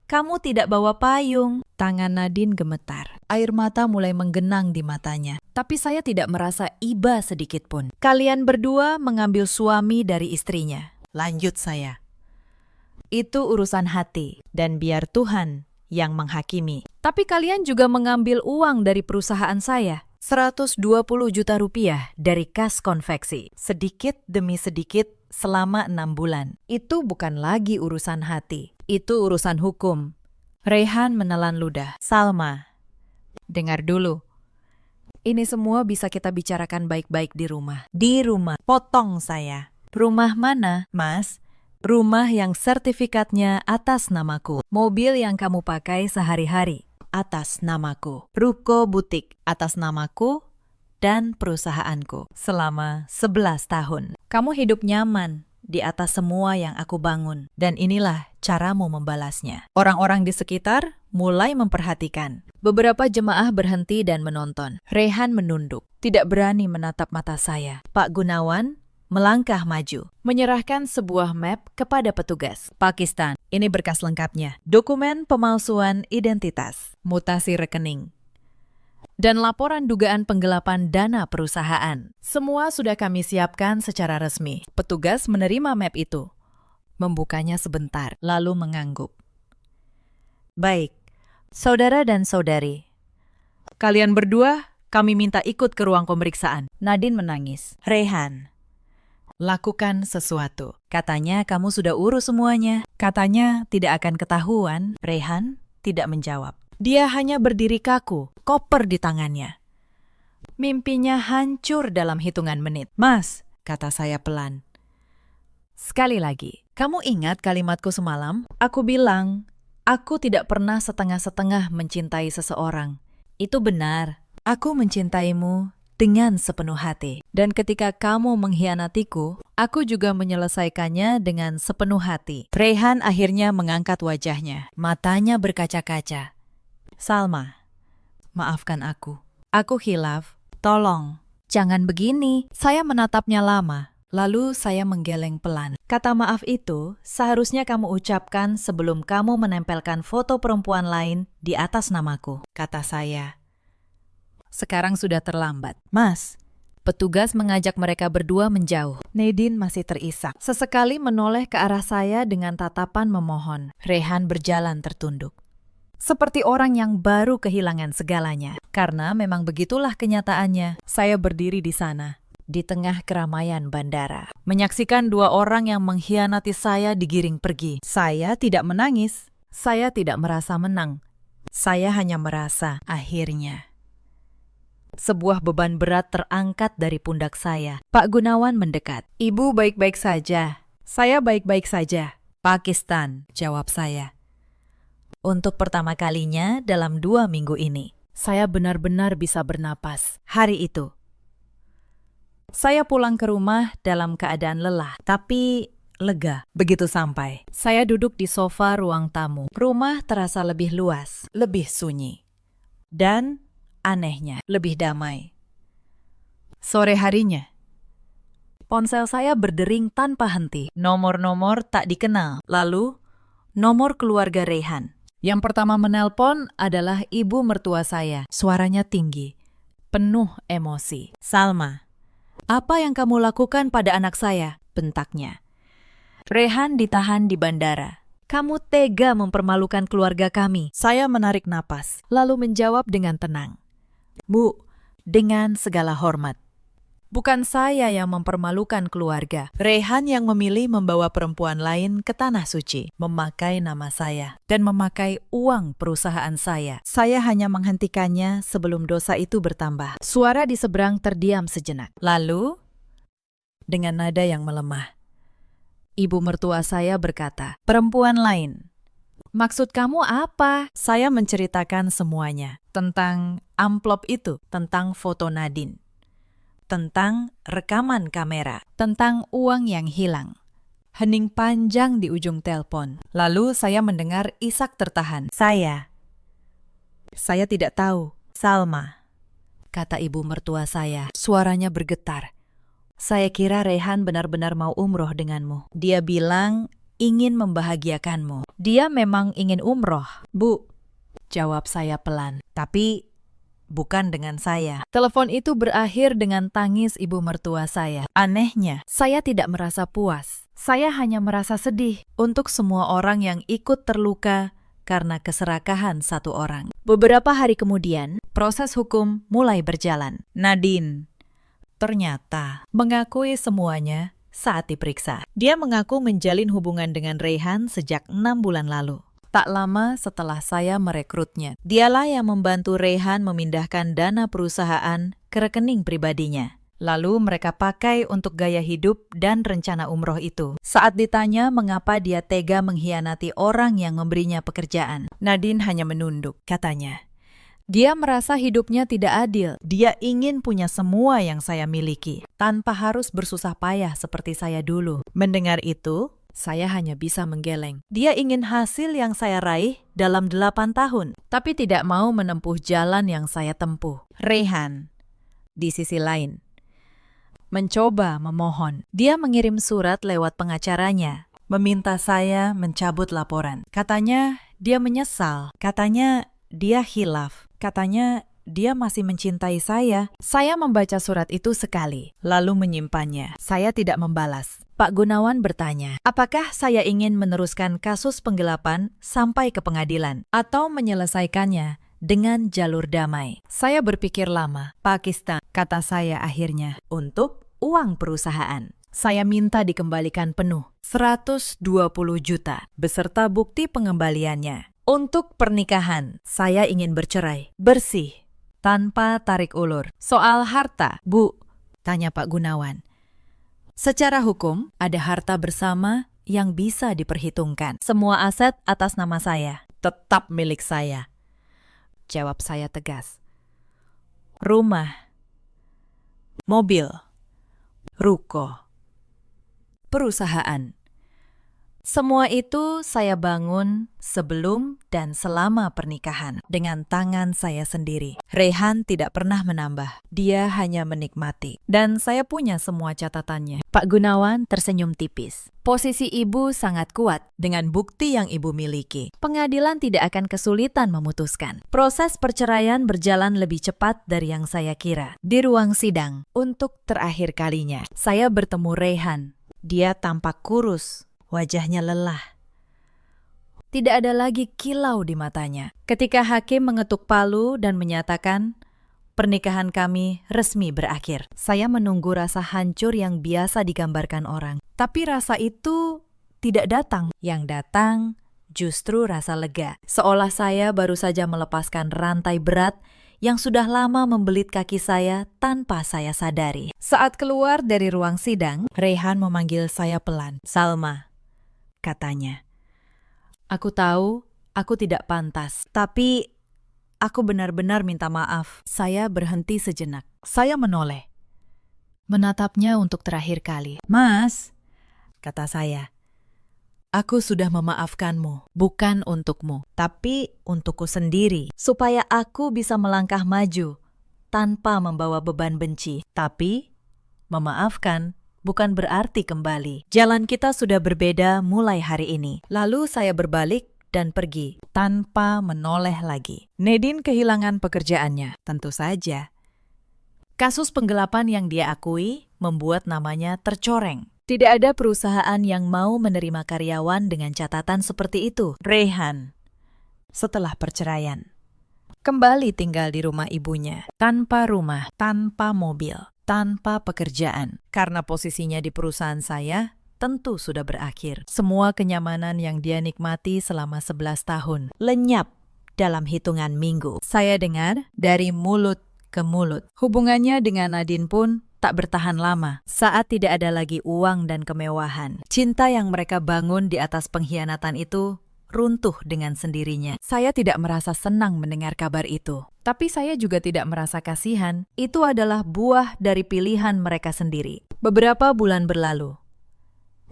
kamu tidak bawa payung." Tangan Nadine gemetar. Air mata mulai menggenang di matanya. Tapi saya tidak merasa iba sedikit pun. "Kalian berdua mengambil suami dari istrinya," lanjut saya. "Itu urusan hati, dan biar Tuhan yang menghakimi. Tapi kalian juga mengambil uang dari perusahaan saya. 120 juta rupiah dari kas konveksi. Sedikit demi sedikit selama 6 bulan. Itu bukan lagi urusan hati. Itu urusan hukum." Rehan menelan ludah. "Salma, dengar dulu. Ini semua bisa kita bicarakan baik-baik di rumah." "Di rumah," potong saya. "Rumah mana, Mas?" "Rumah yang sertifikatnya atas namaku. Mobil yang kamu pakai sehari-hari atas namaku. Ruko butik atas namaku dan perusahaanku selama 11 tahun. Kamu hidup nyaman di atas semua yang aku bangun. Dan inilah caramu membalasnya." Orang-orang di sekitar mulai memperhatikan. Beberapa jemaah berhenti dan menonton. Rehan menunduk, tidak berani menatap mata saya. Pak Gunawan melangkah maju, menyerahkan sebuah map kepada petugas. "Pakistan, ini berkas lengkapnya. Dokumen pemalsuan identitas, mutasi rekening, dan laporan dugaan penggelapan dana perusahaan. Semua sudah kami siapkan secara resmi." Petugas menerima map itu, membukanya sebentar, lalu mengangguk. "Baik, saudara dan saudari. Kalian berdua kami minta ikut ke ruang pemeriksaan." Nadine menangis. "Rehan, lakukan sesuatu. Katanya kamu sudah urus semuanya. Katanya tidak akan ketahuan." Rehan tidak menjawab. Dia hanya berdiri kaku, koper di tangannya. Mimpinya hancur dalam hitungan menit. "Mas," kata saya pelan. "Sekali lagi, kamu ingat kalimatku semalam? Aku bilang, aku tidak pernah setengah-setengah mencintai seseorang. Itu benar. Aku mencintaimu dengan sepenuh hati. Dan ketika kamu mengkhianatiku, aku juga menyelesaikannya dengan sepenuh hati." Rehan akhirnya mengangkat wajahnya. Matanya berkaca-kaca. "Salma, maafkan aku. Aku khilaf. Tolong, jangan begini." Saya menatapnya lama. Lalu saya menggeleng pelan. "Kata maaf itu seharusnya kamu ucapkan sebelum kamu menempelkan foto perempuan lain di atas namaku," kata saya. Sekarang sudah terlambat. Mas, Petugas mengajak mereka berdua menjauh. Nadine masih terisak. Sesekali menoleh ke arah saya dengan tatapan memohon. Rehan berjalan tertunduk. Seperti orang yang baru kehilangan segalanya. Karena memang begitulah kenyataannya. Saya berdiri di sana, di tengah keramaian bandara. Menyaksikan dua orang yang mengkhianati saya digiring pergi. Saya tidak menangis. Saya tidak merasa menang. Saya hanya merasa akhirnya. Sebuah beban berat terangkat dari pundak saya. Pak Gunawan mendekat. Ibu baik-baik saja. Saya baik-baik saja. Pakistan, jawab saya. Untuk pertama kalinya dalam 2 minggu ini, saya benar-benar bisa bernapas. Hari itu, saya pulang ke rumah dalam keadaan lelah, tapi lega. Begitu sampai, saya duduk di sofa ruang tamu. Rumah terasa lebih luas, lebih sunyi. Dan anehnya, lebih damai. Sore harinya, ponsel saya berdering tanpa henti. Nomor-nomor tak dikenal. Lalu, nomor keluarga Rehan. Yang pertama menelpon adalah ibu mertua saya. Suaranya tinggi, penuh emosi. Salma, apa yang kamu lakukan pada anak saya? Bentaknya. Rehan ditahan di bandara. Kamu tega mempermalukan keluarga kami. Saya menarik napas, lalu menjawab dengan tenang. Bu, dengan segala hormat. Bukan saya yang mempermalukan keluarga. Rehan yang memilih membawa perempuan lain ke Tanah Suci, memakai nama saya, dan memakai uang perusahaan saya. Saya hanya menghentikannya sebelum dosa itu bertambah. Suara di seberang terdiam sejenak. Lalu, dengan nada yang melemah, ibu mertua saya berkata, perempuan lain. Maksud kamu apa? Saya menceritakan semuanya. Tentang amplop itu, tentang foto Nadine, tentang rekaman kamera, tentang uang yang hilang. Hening panjang di ujung telepon. Lalu saya mendengar isak tertahan. Saya tidak tahu. Salma, kata ibu mertua saya. Suaranya bergetar. Saya kira Rehan benar-benar mau umroh denganmu. Dia bilang ingin membahagiakanmu. Dia memang ingin umroh. Bu, jawab saya pelan. Tapi bukan dengan saya. Telepon itu berakhir dengan tangis ibu mertua saya. Anehnya, saya tidak merasa puas. Saya hanya merasa sedih untuk semua orang yang ikut terluka karena keserakahan satu orang. Beberapa hari kemudian, proses hukum mulai berjalan. Nadine ternyata mengakui semuanya saat diperiksa. Dia mengaku menjalin hubungan dengan Rehan sejak 6 bulan lalu. Tak lama setelah saya merekrutnya, dialah yang membantu Rehan memindahkan dana perusahaan ke rekening pribadinya. Lalu mereka pakai untuk gaya hidup dan rencana umroh itu. Saat ditanya mengapa dia tega mengkhianati orang yang memberinya pekerjaan, Nadine hanya menunduk, katanya. Dia merasa hidupnya tidak adil. Dia ingin punya semua yang saya miliki, tanpa harus bersusah payah seperti saya dulu. Mendengar itu, saya hanya bisa menggeleng. Dia ingin hasil yang saya raih dalam 8 tahun, tapi tidak mau menempuh jalan yang saya tempuh. Rehan, di sisi lain, mencoba memohon. Dia mengirim surat lewat pengacaranya, meminta saya mencabut laporan. Katanya dia menyesal, katanya dia khilaf, katanya dia masih mencintai saya. Saya membaca surat itu sekali, lalu menyimpannya. Saya tidak membalas. Pak Gunawan bertanya, apakah saya ingin meneruskan kasus penggelapan sampai ke pengadilan atau menyelesaikannya dengan jalur damai? Saya berpikir lama. Pakistan, kata saya akhirnya, untuk uang perusahaan. Saya minta dikembalikan penuh, 120 juta, beserta bukti pengembaliannya. Untuk pernikahan, saya ingin bercerai, bersih, tanpa tarik ulur. Soal harta, Bu, tanya Pak Gunawan. Secara hukum, ada harta bersama yang bisa diperhitungkan. Semua aset atas nama saya, tetap milik saya. Jawab saya tegas. Rumah, mobil, ruko, perusahaan, Semua itu saya bangun sebelum dan selama pernikahan dengan tangan saya sendiri. Rehan tidak pernah menambah. Dia hanya menikmati. Dan saya punya semua catatannya. Pak Gunawan tersenyum tipis. Posisi ibu sangat kuat. Dengan bukti yang ibu miliki. Pengadilan tidak akan kesulitan memutuskan. Proses perceraian berjalan lebih cepat dari yang saya kira. Di ruang sidang, Untuk terakhir kalinya. saya bertemu Rehan. Dia tampak kurus. Wajahnya lelah. Tidak ada lagi kilau di matanya. Ketika hakim mengetuk palu dan menyatakan, pernikahan kami resmi berakhir. Saya menunggu rasa hancur yang biasa digambarkan orang. Tapi rasa itu tidak datang. Yang datang justru rasa lega. Seolah saya baru saja melepaskan rantai berat yang sudah lama membelit kaki saya tanpa saya sadari. Saat keluar dari ruang sidang, Rehan memanggil saya pelan. Salma, katanya. Aku tahu aku tidak pantas, tapi aku benar-benar minta maaf. Saya berhenti sejenak. Saya menoleh. Menatapnya untuk terakhir kali. Mas, Kata saya. Aku sudah memaafkanmu. Bukan untukmu. Tapi untukku sendiri. supaya aku bisa melangkah maju tanpa membawa beban benci. Tapi memaafkan bukan berarti kembali. Jalan kita sudah berbeda mulai hari ini. Lalu saya berbalik dan pergi tanpa menoleh lagi. Nedin kehilangan pekerjaannya, tentu saja. Kasus penggelapan yang dia akui membuat namanya tercoreng. Tidak ada perusahaan yang mau menerima karyawan dengan catatan seperti itu. Rehan, setelah perceraian, kembali tinggal di rumah ibunya, tanpa rumah, tanpa mobil, tanpa pekerjaan. Karena posisinya di perusahaan saya, tentu sudah berakhir. Semua kenyamanan yang dia nikmati selama 11 tahun, lenyap dalam hitungan minggu. Saya dengar dari mulut ke mulut. Hubungannya dengan Nadine pun tak bertahan lama. Saat tidak ada lagi uang dan kemewahan, cinta yang mereka bangun di atas pengkhianatan itu runtuh dengan sendirinya. Saya tidak merasa senang mendengar kabar itu. Tapi saya juga tidak merasa kasihan. Itu adalah buah dari pilihan mereka sendiri. Beberapa bulan berlalu,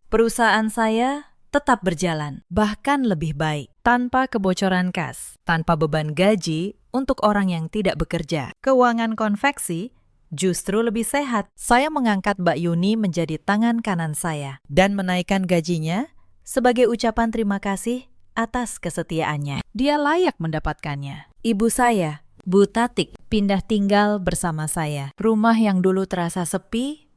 perusahaan saya tetap berjalan, bahkan lebih baik, tanpa kebocoran kas, tanpa beban gaji untuk orang yang tidak bekerja. Keuangan konveksi justru lebih sehat. Saya mengangkat Mbak Yuni menjadi tangan kanan saya Dan menaikkan gajinya, sebagai ucapan terima kasih atas kesetiaannya. Dia layak mendapatkannya. Ibu saya, Bu Tatik, pindah tinggal bersama saya. Rumah yang dulu terasa sepi,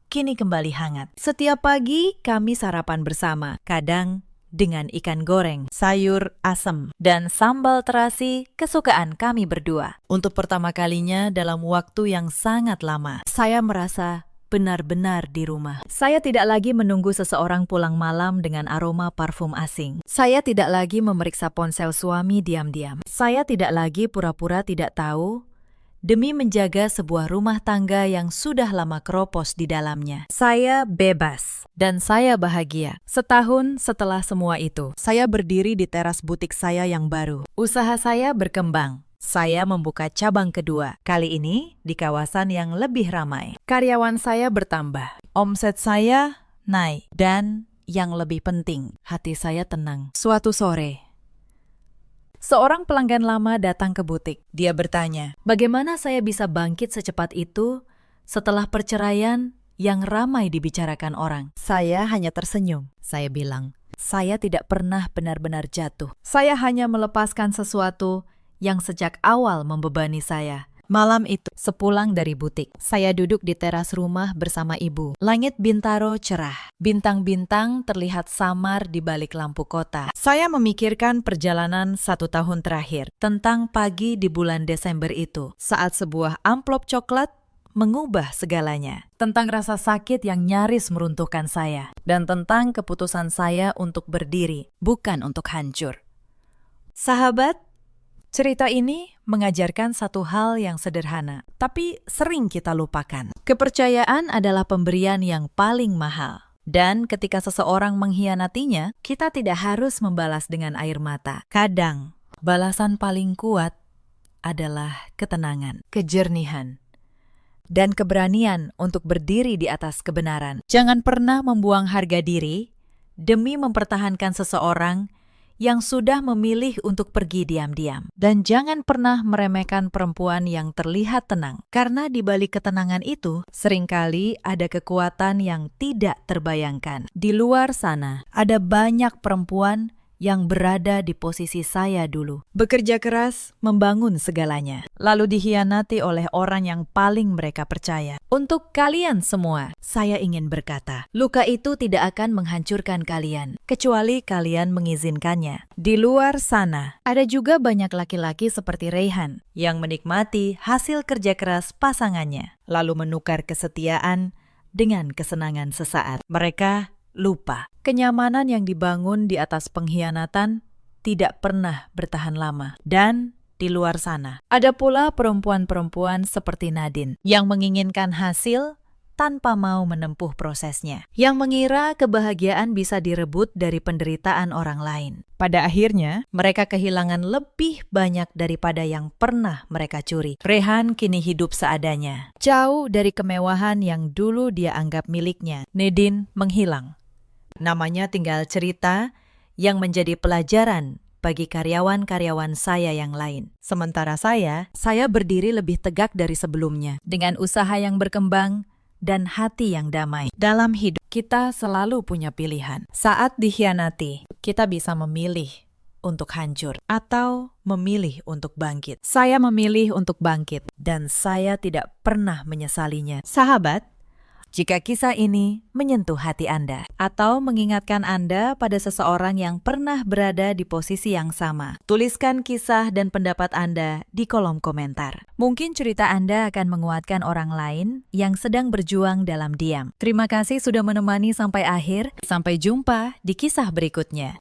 kini kembali hangat. Setiap pagi kami sarapan bersama, kadang dengan ikan goreng, sayur asem, dan sambal terasi kesukaan kami berdua. untuk pertama kalinya dalam waktu yang sangat lama. Saya merasa benar-benar di rumah. Saya tidak lagi menunggu seseorang pulang malam dengan aroma parfum asing. Saya tidak lagi memeriksa ponsel suami diam-diam. Saya tidak lagi pura-pura tidak tahu demi menjaga sebuah rumah tangga yang sudah lama keropos di dalamnya. Saya bebas dan saya bahagia. Setahun setelah semua itu, Saya berdiri di teras butik saya yang baru. usaha saya berkembang. Saya membuka cabang kedua, kali ini di kawasan yang lebih ramai. Karyawan saya bertambah. Omset saya naik, dan yang lebih penting, hati saya tenang. Suatu sore, seorang pelanggan lama datang ke butik. Dia bertanya, Bagaimana saya bisa bangkit secepat itu setelah perceraian yang ramai dibicarakan orang? saya hanya tersenyum. Saya bilang, saya tidak pernah benar-benar jatuh. Saya hanya melepaskan sesuatu yang sejak awal membebani saya. Malam itu, Sepulang dari butik, saya duduk di teras rumah bersama ibu. Langit Bintaro cerah. Bintang-bintang terlihat samar di balik lampu kota. saya memikirkan perjalanan 1 tahun terakhir. Tentang pagi di bulan Desember itu, saat sebuah amplop coklat mengubah segalanya. Tentang rasa sakit yang nyaris meruntuhkan saya. Dan tentang keputusan saya untuk berdiri, bukan untuk hancur. Sahabat, cerita ini mengajarkan satu hal yang sederhana, tapi sering kita lupakan. Kepercayaan adalah pemberian yang paling mahal. Dan ketika seseorang mengkhianatinya, kita tidak harus membalas dengan air mata. Kadang, balasan paling kuat adalah ketenangan, kejernihan, dan keberanian untuk berdiri di atas kebenaran. Jangan pernah membuang harga diri demi mempertahankan seseorang yang sudah memilih untuk pergi diam-diam. Dan jangan pernah meremehkan perempuan yang terlihat tenang, karena di balik ketenangan itu seringkali ada kekuatan yang tidak terbayangkan. Di luar sana ada banyak perempuan yang berada di posisi saya dulu. Bekerja keras, membangun segalanya, lalu dikhianati oleh orang yang paling mereka percaya. Untuk kalian semua, saya ingin berkata, luka itu tidak akan menghancurkan kalian, kecuali kalian mengizinkannya. Di luar sana, ada juga banyak laki-laki seperti Reyhan yang menikmati hasil kerja keras pasangannya, lalu menukar kesetiaan dengan kesenangan sesaat. Mereka lupa. Kenyamanan yang dibangun di atas pengkhianatan tidak pernah bertahan lama. Dan di luar sana, ada pula perempuan-perempuan seperti Nadine yang menginginkan hasil tanpa mau menempuh prosesnya. Yang mengira kebahagiaan bisa direbut dari penderitaan orang lain. Pada akhirnya, mereka kehilangan lebih banyak daripada yang pernah mereka curi. Reyhan kini hidup seadanya, jauh dari kemewahan yang dulu dia anggap miliknya. Nadine menghilang. Namanya tinggal cerita yang menjadi pelajaran bagi karyawan-karyawan saya yang lain. Sementara saya berdiri lebih tegak dari sebelumnya, dengan usaha yang berkembang dan hati yang damai. Dalam hidup, kita selalu punya pilihan. Saat dikhianati, kita bisa memilih untuk hancur atau memilih untuk bangkit. Saya memilih untuk bangkit, dan saya tidak pernah menyesalinya. Sahabat, jika kisah ini menyentuh hati Anda atau mengingatkan Anda pada seseorang yang pernah berada di posisi yang sama, tuliskan kisah dan pendapat Anda di kolom komentar. Mungkin cerita Anda akan menguatkan orang lain yang sedang berjuang dalam diam. Terima kasih sudah menemani sampai akhir. Sampai jumpa di kisah berikutnya.